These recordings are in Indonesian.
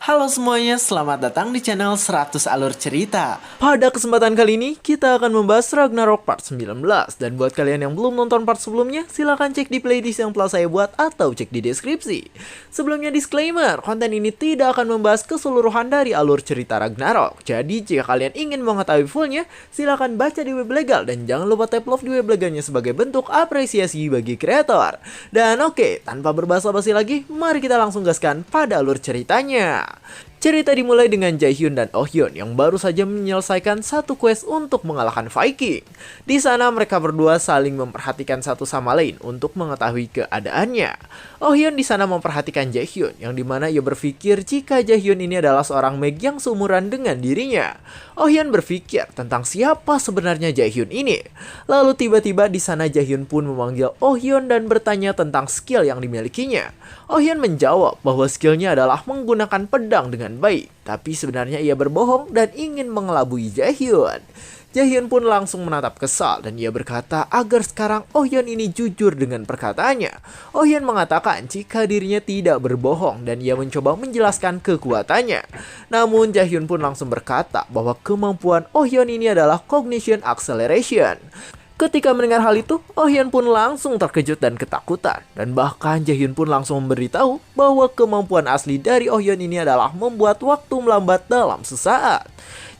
Halo semuanya, selamat datang di channel 100 Alur Cerita. Pada kesempatan kali ini, kita akan membahas Ragnarok Part 19. Dan buat kalian yang belum nonton part sebelumnya, silahkan cek di playlist yang telah saya buat atau cek di deskripsi. Sebelumnya disclaimer, konten ini tidak akan membahas keseluruhan dari alur cerita Ragnarok. Jadi jika kalian ingin mengetahui fullnya, silahkan baca di web legal dan jangan lupa tap love di web legalnya sebagai bentuk apresiasi bagi kreator. Dan oke, tanpa berbasa-basi lagi, mari kita langsung gaskan pada alur ceritanya. Cerita dimulai dengan Jaehyun dan Oh Hyun yang baru saja menyelesaikan satu quest untuk mengalahkan Viking. Di sana mereka berdua saling memperhatikan satu sama lain untuk mengetahui keadaannya. Oh Hyun di sana memperhatikan Jaehyun yang dimana ia berpikir jika Jaehyun ini adalah seorang Meg yang seumuran dengan dirinya. Oh Hyun berpikir tentang siapa sebenarnya Jaehyun ini. Lalu tiba-tiba di sana Jaehyun pun memanggil Oh Hyun dan bertanya tentang skill yang dimilikinya. Oh Hyun menjawab bahwa skillnya adalah menggunakan pedang dengan baik, tapi sebenarnya ia berbohong dan ingin mengelabui Jaehyun. Jaehyun pun langsung menatap kesal dan ia berkata agar sekarang Oh Hyun ini jujur dengan perkataannya. Oh Hyun mengatakan jika dirinya tidak berbohong dan ia mencoba menjelaskan kekuatannya. Namun Jaehyun pun langsung berkata bahwa kemampuan Oh Hyun ini adalah Cognition Acceleration. Ketika mendengar hal itu, Oh Hyun pun langsung terkejut dan ketakutan. Dan bahkan Jaehyun pun langsung memberitahu bahwa kemampuan asli dari Oh Hyun ini adalah membuat waktu melambat dalam sesaat.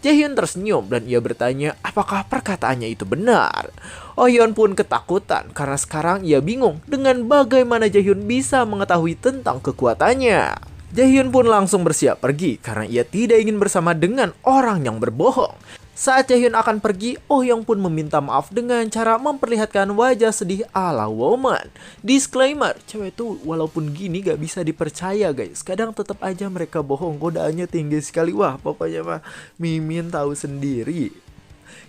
Jaehyun tersenyum dan ia bertanya apakah perkataannya itu benar. Oh Hyun pun ketakutan karena sekarang ia bingung dengan bagaimana Jaehyun bisa mengetahui tentang kekuatannya. Jaehyun pun langsung bersiap pergi karena ia tidak ingin bersama dengan orang yang berbohong. Saat Jaehyun akan pergi, Oh Hyun pun meminta maaf dengan cara memperlihatkan wajah sedih ala woman. Disclaimer, cewek tuh walaupun gini gak bisa dipercaya guys. Kadang tetap aja mereka bohong, godaannya tinggi sekali. Wah pokoknya mah Mimin tahu sendiri.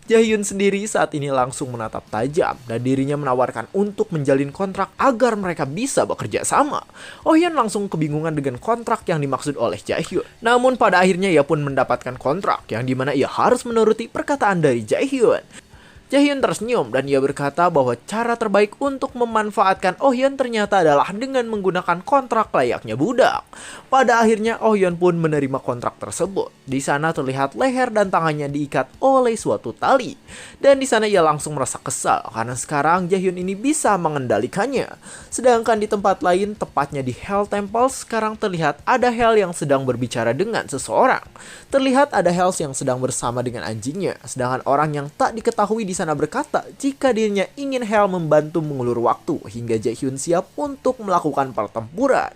Jaehyun sendiri saat ini langsung menatap tajam dan dirinya menawarkan untuk menjalin kontrak agar mereka bisa bekerja sama. Oh Hyun langsung kebingungan dengan kontrak yang dimaksud oleh Jaehyun. Namun pada akhirnya ia pun mendapatkan kontrak yang dimana ia harus menuruti perkataan dari Jaehyun. Jaehyun tersenyum dan ia berkata bahwa cara terbaik untuk memanfaatkan Oh Hyun ternyata adalah dengan menggunakan kontrak layaknya budak. Pada akhirnya Oh Hyun pun menerima kontrak tersebut. Di sana terlihat leher dan tangannya diikat oleh suatu tali. Dan di sana ia langsung merasa kesal karena sekarang Jaehyun ini bisa mengendalikannya. Sedangkan di tempat lain, tepatnya di Hell Temple, sekarang terlihat ada Hell yang sedang berbicara dengan seseorang. Terlihat ada Hell yang sedang bersama dengan anjingnya, sedangkan orang yang tak diketahui di sana berkata jika dirinya ingin Hell membantu mengulur waktu hingga Jaehyun siap untuk melakukan pertempuran.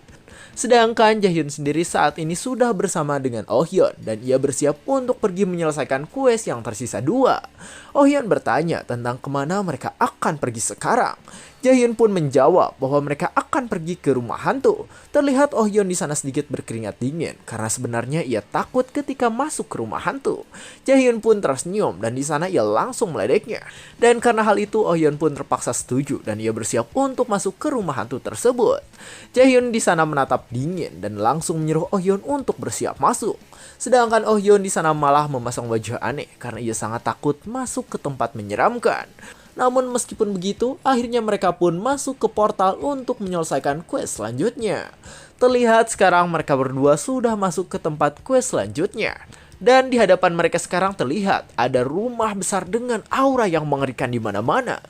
Sedangkan Jaehyun sendiri saat ini sudah bersama dengan Oh Hyun dan ia bersiap untuk pergi menyelesaikan quest yang tersisa 2. Oh Hyun bertanya tentang kemana mereka akan pergi sekarang. Jaehyun pun menjawab bahwa mereka akan pergi ke rumah hantu. Terlihat Oh Hyun di sana sedikit berkeringat dingin karena sebenarnya ia takut ketika masuk ke rumah hantu. Jaehyun pun tersenyum dan di sana ia langsung meledeknya. Dan karena hal itu Oh Hyun pun terpaksa setuju dan ia bersiap untuk masuk ke rumah hantu tersebut. Jaehyun di sana menatap dingin dan langsung menyuruh Oh Hyun untuk bersiap masuk. Sedangkan Oh Hyun di sana malah memasang wajah aneh karena ia sangat takut masuk ke tempat menyeramkan. Namun meskipun begitu, akhirnya mereka pun masuk ke portal untuk menyelesaikan quest selanjutnya. Terlihat sekarang mereka berdua sudah masuk ke tempat quest selanjutnya. Dan di hadapan mereka sekarang terlihat ada rumah besar dengan aura yang mengerikan di mana-mana.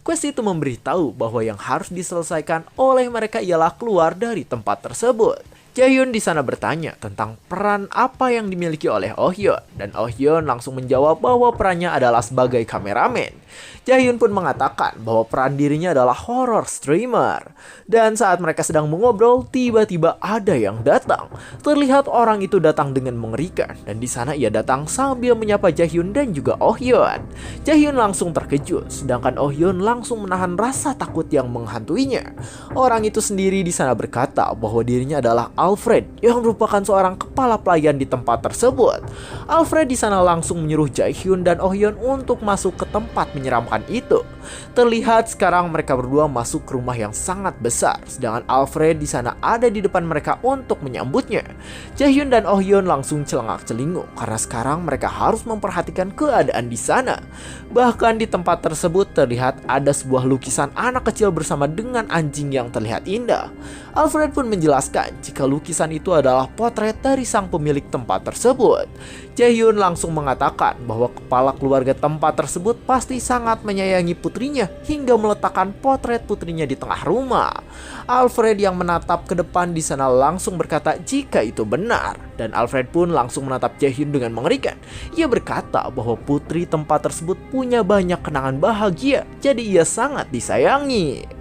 Quest itu memberitahu bahwa yang harus diselesaikan oleh mereka ialah keluar dari tempat tersebut. Jaehyun di sana bertanya tentang peran apa yang dimiliki oleh Oh Hyun dan Oh Hyun langsung menjawab bahwa perannya adalah sebagai kameramen. Jaehyun pun mengatakan bahwa peran dirinya adalah horror streamer. Dan saat mereka sedang mengobrol, tiba-tiba ada yang datang. Terlihat orang itu datang dengan mengerikan dan di sana ia datang sambil menyapa Jaehyun dan juga Oh Hyun. Jaehyun langsung terkejut, sedangkan Oh Hyun langsung menahan rasa takut yang menghantuinya. Orang itu sendiri di sana berkata bahwa dirinya adalah Alfred yang merupakan seorang kepala pelayan di tempat tersebut. Alfred di sana langsung menyuruh Jaehyun dan Oh Hyun untuk masuk ke tempat menyeramkan itu. Terlihat sekarang mereka berdua masuk ke rumah yang sangat besar, sedangkan Alfred di sana ada di depan mereka untuk menyambutnya. Jaehyun dan Oh Hyun langsung celengak-celinguk karena sekarang mereka harus memperhatikan keadaan di sana. Bahkan di tempat tersebut terlihat ada sebuah lukisan anak kecil bersama dengan anjing yang terlihat indah. Alfred pun menjelaskan jika lukisan itu adalah potret dari sang pemilik tempat tersebut. Jaehyun langsung mengatakan bahwa kepala keluarga tempat tersebut pasti sangat menyayangi putrinya hingga meletakkan potret putrinya di tengah rumah. Alfred yang menatap ke depan di sana langsung berkata jika itu benar, dan Alfred pun langsung menatap Jaehyun dengan mengerikan. Ia berkata bahwa putri tempat tersebut punya banyak kenangan bahagia, jadi ia sangat disayangi.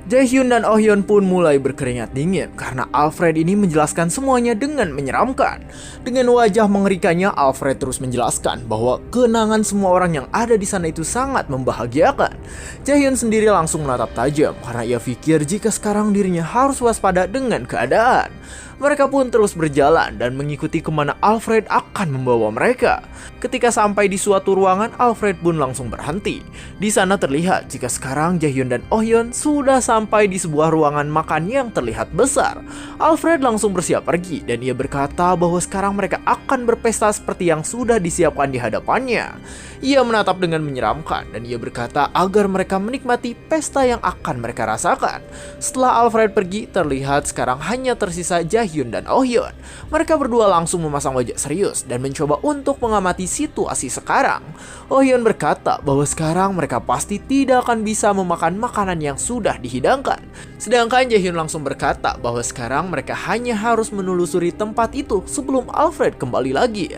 Jaehyun dan Oh Hyun pun mulai berkeringat dingin karena Alfred ini menjelaskan semuanya dengan menyeramkan. Dengan wajah mengerikannya, Alfred terus menjelaskan bahwa kenangan semua orang yang ada di sana itu sangat membahagiakan. Jaehyun sendiri langsung menatap tajam karena ia pikir jika sekarang dirinya harus waspada dengan keadaan. Mereka pun terus berjalan dan mengikuti kemana Alfred akan membawa mereka. Ketika sampai di suatu ruangan, Alfred pun langsung berhenti. Di sana terlihat jika sekarang Jaehyun dan Oh Hyun sudah sampai di sebuah ruangan makan yang terlihat besar. Alfred langsung bersiap pergi dan ia berkata bahwa sekarang mereka akan berpesta seperti yang sudah disiapkan di hadapannya. Ia menatap dengan menyeramkan dan ia berkata agar mereka menikmati pesta yang akan mereka rasakan. Setelah Alfred pergi, terlihat sekarang hanya tersisa Jaehyun dan Oh Hyun. Mereka berdua langsung memasang wajah serius dan mencoba untuk mengamati situasi sekarang. Oh Hyun berkata bahwa sekarang mereka pasti tidak akan bisa memakan makanan yang sudah dihidangkan. Sedangkan Jaehyun langsung berkata bahwa sekarang mereka hanya harus menelusuri tempat itu sebelum Alfred kembali lagi.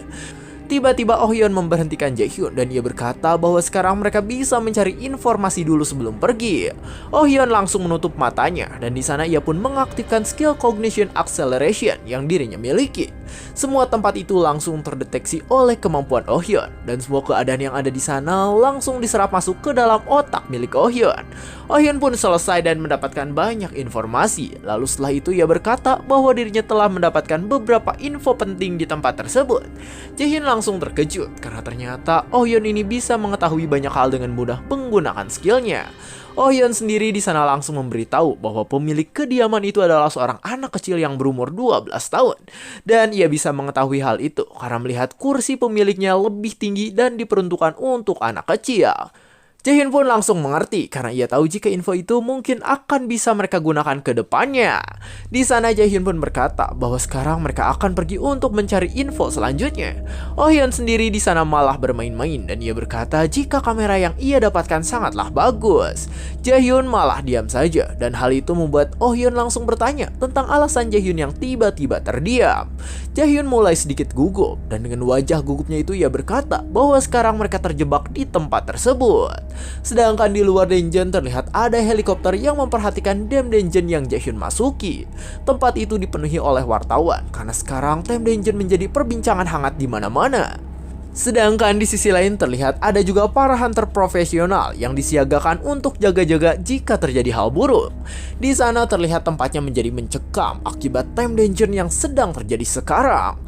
Tiba-tiba Oh Hyun memberhentikan Jaehyun dan ia berkata bahwa sekarang mereka bisa mencari informasi dulu sebelum pergi. Oh Hyun langsung menutup matanya dan di sana ia pun mengaktifkan skill Cognition Acceleration yang dirinya miliki. Semua tempat itu langsung terdeteksi oleh kemampuan Oh Hyun dan semua keadaan yang ada di sana langsung diserap masuk ke dalam otak milik Oh Hyun. Oh Hyun pun selesai dan mendapatkan banyak informasi. Lalu setelah itu ia berkata bahwa dirinya telah mendapatkan beberapa info penting di tempat tersebut. Jaehyun langsung terkejut karena ternyata Oh Hyun ini bisa mengetahui banyak hal dengan mudah menggunakan skillnya. Oh Hyun sendiri di sana langsung memberitahu bahwa pemilik kediaman itu adalah seorang anak kecil yang berumur 12 tahun. Dan ia bisa mengetahui hal itu karena melihat kursi pemiliknya lebih tinggi dan diperuntukkan untuk anak kecil. Jaehyun pun langsung mengerti karena ia tahu jika info itu mungkin akan bisa mereka gunakan ke depannya. Di sana Jaehyun pun berkata bahwa sekarang mereka akan pergi untuk mencari info selanjutnya. Oh Hyun sendiri di sana malah bermain-main dan ia berkata jika kamera yang ia dapatkan sangatlah bagus. Jaehyun malah diam saja dan hal itu membuat Oh Hyun langsung bertanya tentang alasan Jaehyun yang tiba-tiba terdiam. Jaehyun mulai sedikit gugup dan dengan wajah gugupnya itu ia berkata bahwa sekarang mereka terjebak di tempat tersebut. Sedangkan di luar dungeon terlihat ada helikopter yang memperhatikan Dam Dungeon yang Jaehyun masuki. Tempat itu dipenuhi oleh wartawan karena sekarang Dam Dungeon menjadi perbincangan hangat di mana-mana. Sedangkan di sisi lain terlihat ada juga para hunter profesional yang disiagakan untuk jaga-jaga jika terjadi hal buruk. Di sana terlihat tempatnya menjadi mencekam akibat Dam Dungeon yang sedang terjadi sekarang.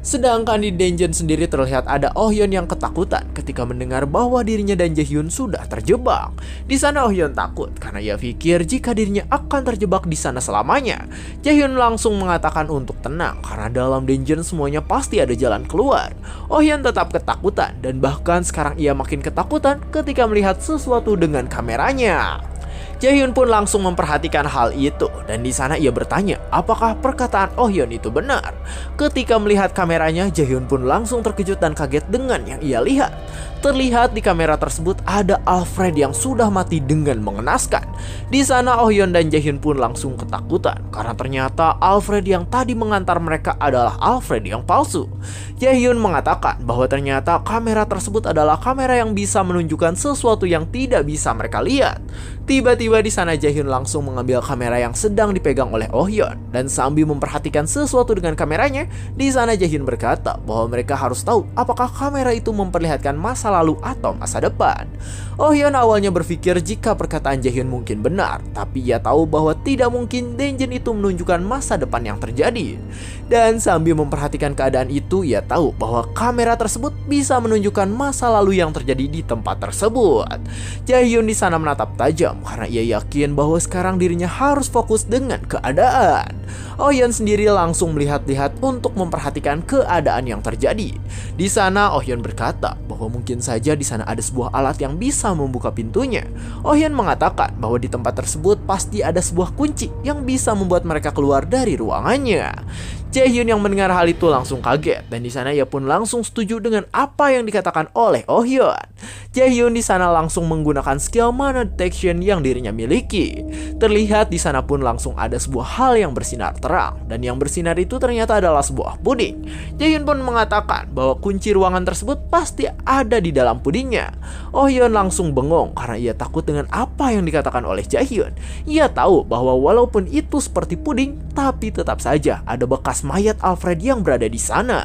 Sedangkan di dungeon sendiri terlihat ada Oh Hyun yang ketakutan ketika mendengar bahwa dirinya dan Jaehyun sudah terjebak. Di sana Oh Hyun takut karena ia pikir jika dirinya akan terjebak di sana selamanya. Jaehyun langsung mengatakan untuk tenang karena dalam dungeon semuanya pasti ada jalan keluar. Oh Hyun tetap ketakutan dan bahkan sekarang ia makin ketakutan ketika melihat sesuatu dengan kameranya. Jaehyun pun langsung memperhatikan hal itu dan di sana ia bertanya apakah perkataan Oh Hyun itu benar. Ketika melihat kameranya, Jaehyun pun langsung terkejut dan kaget dengan yang ia lihat. Terlihat di kamera tersebut ada Alfred yang sudah mati dengan mengenaskan. Di sana Oh Hyun dan Jaehyun pun langsung ketakutan karena ternyata Alfred yang tadi mengantar mereka adalah Alfred yang palsu. Jaehyun mengatakan bahwa ternyata kamera tersebut adalah kamera yang bisa menunjukkan sesuatu yang tidak bisa mereka lihat. Tiba-tiba di sana Jaehyun langsung mengambil kamera yang sedang dipegang oleh Oh Hyun, dan sambil memperhatikan sesuatu dengan kameranya, di sana Jaehyun berkata bahwa mereka harus tahu apakah kamera itu memperlihatkan masa lalu atau masa depan. Oh Hyun awalnya berpikir jika perkataan Jaehyun mungkin benar, tapi ia tahu bahwa tidak mungkin Daejeon itu menunjukkan masa depan yang terjadi. Dan sambil memperhatikan keadaan itu, ia tahu bahwa kamera tersebut bisa menunjukkan masa lalu yang terjadi di tempat tersebut. Jaehyun di sana menatap tajam karena ia yakin bahwa sekarang dirinya harus fokus dengan keadaan. Oh Hyun sendiri langsung melihat-lihat untuk memperhatikan keadaan yang terjadi. Di sana Oh Hyun berkata bahwa mungkin saja di sana ada sebuah alat yang bisa membuka pintunya. Oh Hyun mengatakan bahwa di tempat tersebut pasti ada sebuah kunci yang bisa membuat mereka keluar dari ruangannya. Jaehyun yang mendengar hal itu langsung kaget, dan di sana ia pun langsung setuju dengan apa yang dikatakan oleh Oh Hyun. Jaehyun di sana langsung menggunakan skill mana detection yang dirinya miliki. Terlihat di sana pun langsung ada sebuah hal yang bersinar terang, dan yang bersinar itu ternyata adalah sebuah puding. Jaehyun pun mengatakan bahwa kunci ruangan tersebut pasti ada di dalam pudingnya. Oh Hyun langsung bengong karena ia takut dengan apa yang dikatakan oleh Jaehyun. Ia tahu bahwa walaupun itu seperti puding, tapi tetap saja ada bekas mayat Alfred yang berada di sana.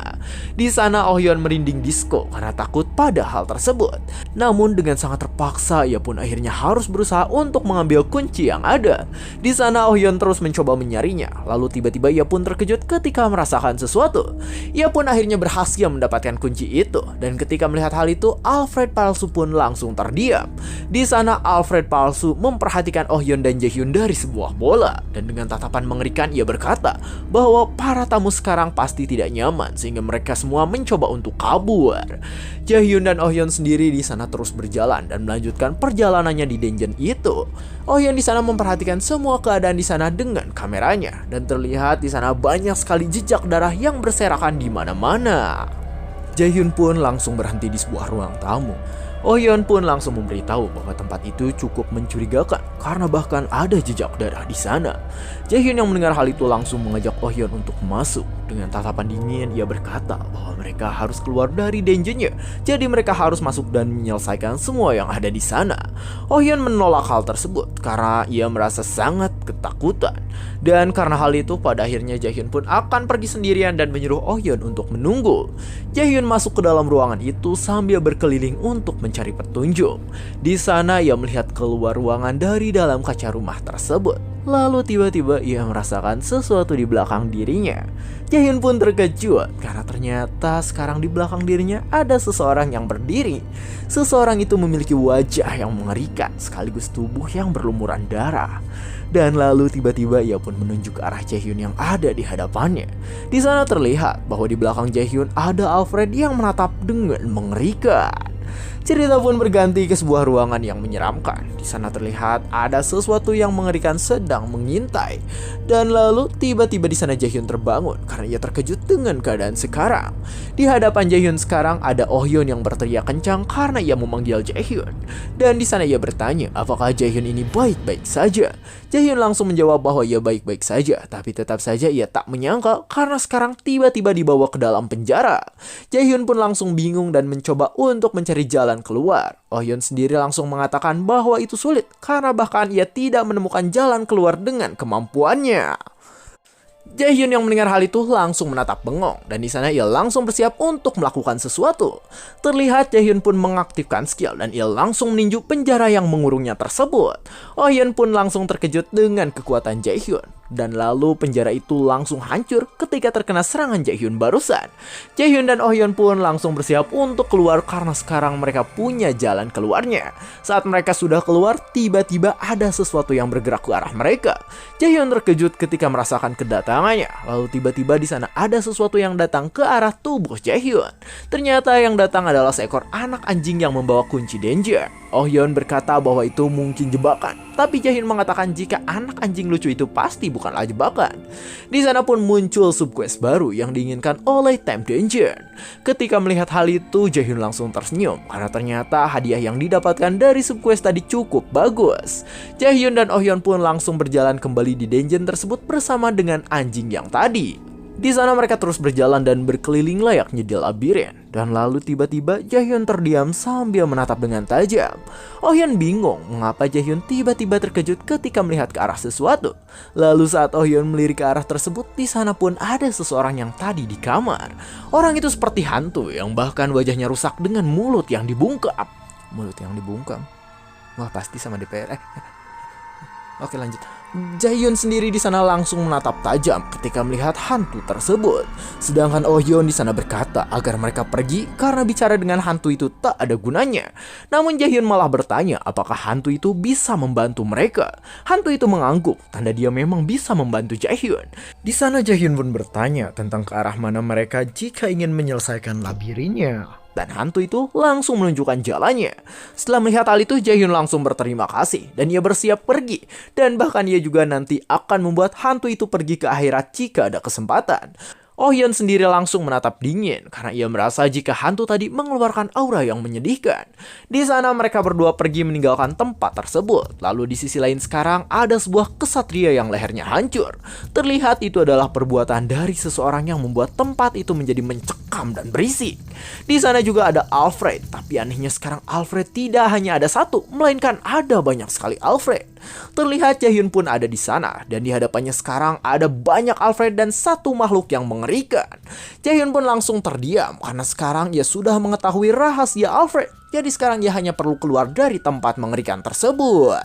Di sana Oh Hyun merinding disco karena takut pada hal tersebut. Namun dengan sangat terpaksa ia pun akhirnya harus berusaha untuk mengambil kunci yang ada. Di sana Oh Hyun terus mencoba mencarinya. Lalu tiba-tiba ia pun terkejut ketika merasakan sesuatu. Ia pun akhirnya berhasil mendapatkan kunci itu, dan ketika melihat hal itu, Alfred palsu pun langsung terdiam. Di sana Alfred palsu memperhatikan Oh Hyun dan Jaehyun dari sebuah bola, dan dengan tatapan mengerikan ia berkata bahwa para tamu sekarang pasti tidak nyaman sehingga mereka semua mencoba untuk kabur. Jaehyun dan Oh Hyun sendiri di sana terus berjalan dan melanjutkan perjalanannya di dungeon itu. Oh Hyun di sana memperhatikan semua keadaan di sana dengan kameranya, dan terlihat di sana banyak sekali jejak darah yang berserakan di mana-mana. Jaehyun pun langsung berhenti di sebuah ruang tamu. Oh Hyun pun langsung memberitahu bahwa tempat itu cukup mencurigakan karena bahkan ada jejak darah di sana. Jaehyun yang mendengar hal itu langsung mengajak Oh Hyun untuk masuk. Dengan tatapan dingin ia berkata bahwa mereka harus keluar dari dungeonnya, jadi mereka harus masuk dan menyelesaikan semua yang ada di sana. Oh Hyun menolak hal tersebut karena ia merasa sangat ketakutan. Dan karena hal itu pada akhirnya Jaehyun pun akan pergi sendirian dan menyuruh Oh Hyun untuk menunggu. Jaehyun masuk ke dalam ruangan itu sambil berkeliling untuk mencari petunjuk. Di sana ia melihat keluar ruangan dari dalam kaca rumah tersebut. Lalu tiba-tiba ia merasakan sesuatu di belakang dirinya. Jaehyun pun terkejut karena ternyata sekarang di belakang dirinya ada seseorang yang berdiri. Seseorang itu memiliki wajah yang mengerikan sekaligus tubuh yang berlumuran darah. Dan lalu tiba-tiba ia pun menunjuk ke arah Jaehyun yang ada di hadapannya. Di sana terlihat bahwa di belakang Jaehyun ada Alfred yang menatap dengan mengerikan. Cerita pun berganti ke sebuah ruangan yang menyeramkan. Di sana terlihat ada sesuatu yang mengerikan sedang mengintai. Dan lalu tiba-tiba di sana Jaehyun terbangun karena ia terkejut dengan keadaan sekarang. Di hadapan Jaehyun sekarang ada Oh Hyun yang berteriak kencang karena ia memanggil Jaehyun. Dan di sana ia bertanya apakah Jaehyun ini baik-baik saja. Jaehyun langsung menjawab bahwa ia baik-baik saja, tapi tetap saja ia tak menyangka karena sekarang tiba-tiba dibawa ke dalam penjara. Jaehyun pun langsung bingung dan mencoba untuk mencari jalan keluar. Oh Hyun sendiri langsung mengatakan bahwa itu sulit karena bahkan ia tidak menemukan jalan keluar dengan kemampuannya. Jaehyun yang mendengar hal itu langsung menatap bengong, dan di sana ia langsung bersiap untuk melakukan sesuatu. Terlihat Jaehyun pun mengaktifkan skill dan ia langsung meninju penjara yang mengurungnya tersebut. Oh Hyun pun langsung terkejut dengan kekuatan Jaehyun. Dan lalu penjara itu langsung hancur ketika terkena serangan Jaehyun barusan. Jaehyun dan Oh Hyun pun langsung bersiap untuk keluar karena sekarang mereka punya jalan keluarnya. Saat mereka sudah keluar, tiba-tiba ada sesuatu yang bergerak ke arah mereka. Jaehyun terkejut ketika merasakan kedatangannya. Lalu tiba-tiba di sana ada sesuatu yang datang ke arah tubuh Jaehyun. Ternyata yang datang adalah seekor anak anjing yang membawa kunci danger. Oh Hyun berkata bahwa itu mungkin jebakan, tapi Jaehyun mengatakan jika anak anjing lucu itu pasti bukanlah jebakan. Di sana pun muncul subquest baru yang diinginkan oleh Time Danger. Ketika melihat hal itu, Jaehyun langsung tersenyum karena ternyata hadiah yang didapatkan dari subquest tadi cukup bagus. Jaehyun dan Oh Hyun pun langsung berjalan kembali di dungeon tersebut bersama dengan anjing yang tadi. Di sana mereka terus berjalan dan berkeliling layaknya di labirin. Dan lalu tiba-tiba Jaehyun terdiam sambil menatap dengan tajam. Oh Hyun bingung mengapa Jaehyun tiba-tiba terkejut ketika melihat ke arah sesuatu. Lalu saat Oh Hyun melirik ke arah tersebut, di sana pun ada seseorang yang tadi di kamar. Orang itu seperti hantu yang bahkan wajahnya rusak dengan mulut yang dibungkam. Mulut yang dibungkam? Wah, pasti sama DPR. Oke, lanjut. Jaehyun sendiri di sana langsung menatap tajam ketika melihat hantu tersebut. Sedangkan Oh Hyun di sana berkata agar mereka pergi karena bicara dengan hantu itu tak ada gunanya. Namun Jaehyun malah bertanya apakah hantu itu bisa membantu mereka. Hantu itu mengangguk, tanda dia memang bisa membantu Jaehyun. Di sana Jaehyun pun bertanya tentang ke arah mana mereka jika ingin menyelesaikan labirinnya. Dan hantu itu langsung menunjukkan jalannya. Setelah melihat hal itu, Jaehyun langsung berterima kasih dan ia bersiap pergi. Dan bahkan ia juga nanti akan membuat hantu itu pergi ke akhirat jika ada kesempatan. Oh Hyun sendiri langsung menatap dingin karena ia merasa jika hantu tadi mengeluarkan aura yang menyedihkan. Di sana mereka berdua pergi meninggalkan tempat tersebut. Lalu di sisi lain sekarang ada sebuah kesatria yang lehernya hancur. Terlihat itu adalah perbuatan dari seseorang yang membuat tempat itu menjadi mencekam dan berisik. Di sana juga ada Alfred, tapi anehnya sekarang Alfred tidak hanya ada satu, melainkan ada banyak sekali Alfred. Terlihat Jaehyun pun ada di sana dan di hadapannya sekarang ada banyak Alfred dan satu makhluk yang mengerikan. Jaehyun pun langsung terdiam karena sekarang ia sudah mengetahui rahasia Alfred. Jadi sekarang ia hanya perlu keluar dari tempat mengerikan tersebut.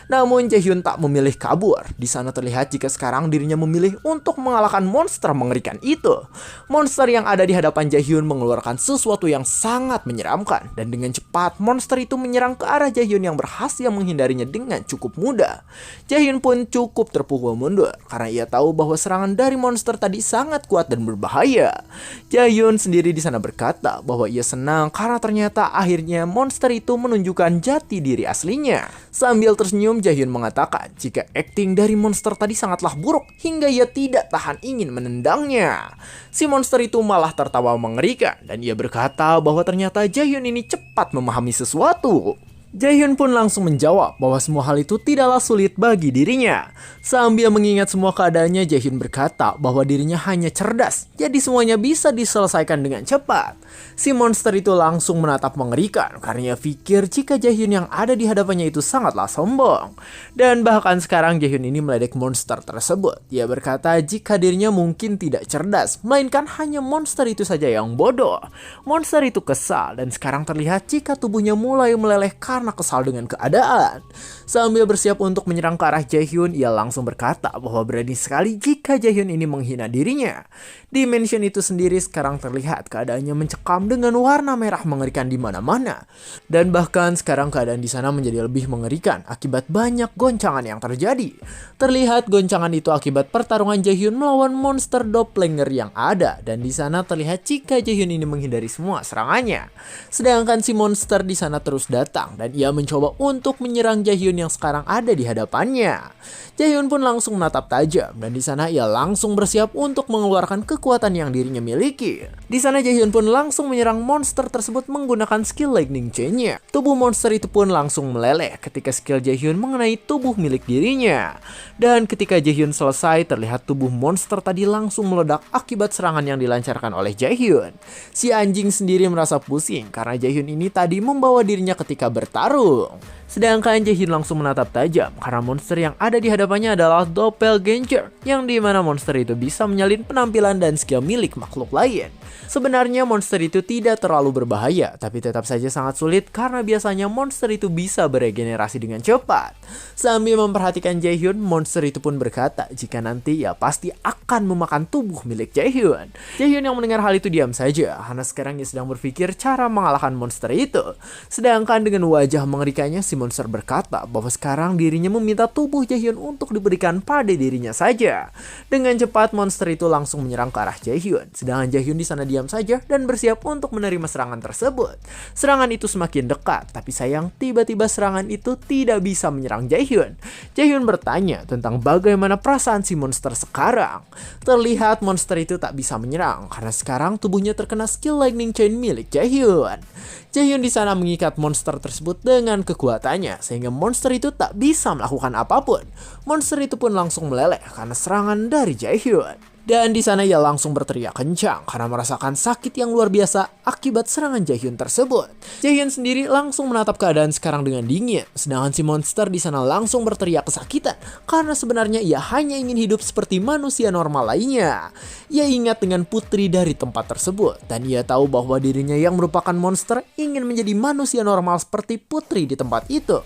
Namun Jaehyun tak memilih kabur. Di sana terlihat jika sekarang dirinya memilih untuk mengalahkan monster mengerikan itu. Monster yang ada di hadapan Jaehyun mengeluarkan sesuatu yang sangat menyeramkan. Dan dengan cepat monster itu menyerang ke arah Jaehyun yang berhasil menghindarinya dengan cukup mudah. Jaehyun pun cukup terpukul mundur karena ia tahu bahwa serangan dari monster tadi sangat kuat dan berbahaya. Jaehyun sendiri di sana berkata bahwa ia senang karena ternyata akhirnya monster itu menunjukkan jati diri aslinya. Sambil tersenyum, Jaehyun mengatakan jika akting dari monster tadi sangatlah buruk hingga ia tidak tahan ingin menendangnya. Si monster itu malah tertawa mengerikan dan ia berkata bahwa ternyata Jaehyun ini cepat memahami sesuatu. Jaehyun pun langsung menjawab bahwa semua hal itu tidaklah sulit bagi dirinya. Sambil mengingat semua keadaannya, Jaehyun berkata bahwa dirinya hanya cerdas, jadi semuanya bisa diselesaikan dengan cepat. Si monster itu langsung menatap mengerikan karena ia pikir jika Jaehyun yang ada di hadapannya itu sangatlah sombong. Dan bahkan sekarang Jaehyun ini meledek monster tersebut. Ia berkata jika dirinya mungkin tidak cerdas, melainkan hanya monster itu saja yang bodoh. Monster itu kesal dan sekarang terlihat jika tubuhnya mulai meleleh karena kesal dengan keadaan. Sambil bersiap untuk menyerang ke arah Jaehyun, ia langsung berkata bahwa berani sekali jika Jaehyun ini menghina dirinya. Di mansion itu sendiri sekarang terlihat keadaannya mencekam dengan warna merah mengerikan di mana-mana. Dan bahkan sekarang keadaan di sana menjadi lebih mengerikan akibat banyak goncangan yang terjadi. Terlihat goncangan itu akibat pertarungan Jaehyun melawan monster doppelganger yang ada, dan di sana terlihat jika Jaehyun ini menghindari semua serangannya. Sedangkan si monster di sana terus datang dan ia mencoba untuk menyerang Jaehyun yang sekarang ada di hadapannya. Jaehyun pun langsung menatap tajam dan di sana ia langsung bersiap untuk mengeluarkan kekuatan yang dirinya miliki. Di sana Jaehyun pun langsung menyerang monster tersebut menggunakan skill lightning chain-nya. Tubuh monster itu pun langsung meleleh ketika skill Jaehyun mengenai tubuh milik dirinya. Dan ketika Jaehyun selesai, terlihat tubuh monster tadi langsung meledak akibat serangan yang dilancarkan oleh Jaehyun. Si anjing sendiri merasa pusing karena Jaehyun ini tadi membawa dirinya ketika bertarung. Sedangkan Jaehyun langsung menatap tajam karena monster yang ada di hadapannya adalah doppelganger, yang dimana monster itu bisa menyalin penampilan dan skill milik makhluk lain. Sebenarnya monster itu tidak terlalu berbahaya, tapi tetap saja sangat sulit karena biasanya monster itu bisa beregenerasi dengan cepat. Sambil memperhatikan Jaehyun, monster itu pun berkata jika nanti ia pasti akan memakan tubuh milik Jaehyun. Jaehyun yang mendengar hal itu diam saja karena sekarang ia sedang berpikir cara mengalahkan monster itu. Sedangkan dengan wajah mengerikannya, si monster berkata bahwa sekarang dirinya meminta tubuh Jaehyun untuk diberikan pada dirinya saja. Dengan cepat monster itu langsung menyerang ke arah Jaehyun. Sedangkan Jaehyun di sana diam saja dan bersiap untuk menerima serangan tersebut. Serangan itu semakin dekat, tapi sayang tiba-tiba serangan itu tidak bisa menyerang Jaehyun. Jaehyun bertanya tentang bagaimana perasaan si monster sekarang. Terlihat monster itu tak bisa menyerang karena sekarang tubuhnya terkena skill lightning chain milik Jaehyun. Jaehyun di sana mengikat monster tersebut dengan kekuatannya sehingga monster itu tak bisa melakukan apapun. Monster itu pun langsung meleleh karena serangan dari Jaehyun. Dan di sana ia langsung berteriak kencang karena merasakan sakit yang luar biasa akibat serangan Jaehyun tersebut. Jaehyun sendiri langsung menatap keadaan sekarang dengan dingin, sedangkan si monster di sana langsung berteriak kesakitan karena sebenarnya ia hanya ingin hidup seperti manusia normal lainnya. Ia ingat dengan putri dari tempat tersebut dan ia tahu bahwa dirinya yang merupakan monster ingin menjadi manusia normal seperti putri di tempat itu.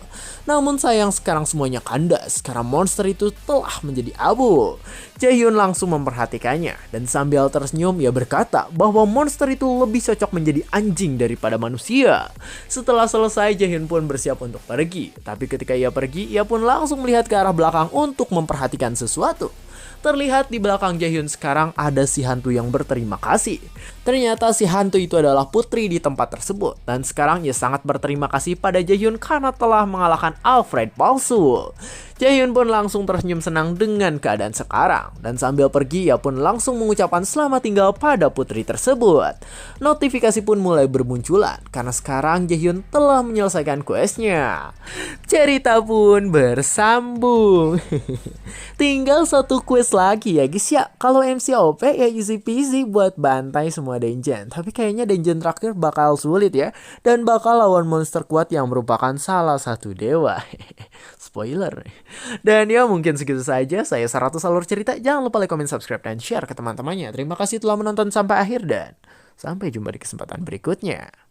Namun sayang sekarang semuanya kandas karena monster itu telah menjadi abu. Jaehyun langsung memperhatikannya dan sambil tersenyum ia berkata bahwa monster itu lebih cocok menjadi anjing daripada manusia. Setelah selesai Jaehyun pun bersiap untuk pergi, tapi ketika ia pergi ia pun langsung melihat ke arah belakang untuk memperhatikan sesuatu. Terlihat di belakang Jaehyun sekarang ada si hantu yang berterima kasih. Ternyata si hantu itu adalah putri di tempat tersebut. Dan sekarang ia sangat berterima kasih pada Jaehyun karena telah mengalahkan Alfred palsu. Jaehyun pun langsung tersenyum senang dengan keadaan sekarang. Dan sambil pergi ia pun langsung mengucapkan selamat tinggal pada putri tersebut. Notifikasi pun mulai bermunculan karena sekarang Jaehyun telah menyelesaikan questnya. Cerita pun bersambung. Tinggal satu quest lagi ya guys ya. Kalau MC OP ya easy peasy buat bantai semua dungeon. Tapi kayaknya dungeon terakhir bakal sulit ya. Dan bakal lawan monster kuat yang merupakan salah satu dewa. Spoiler. Dan ya mungkin segitu saja. Saya 100 alur cerita. Jangan lupa like, comment, subscribe, dan share ke teman-temannya. Terima kasih telah menonton sampai akhir dan sampai jumpa di kesempatan berikutnya.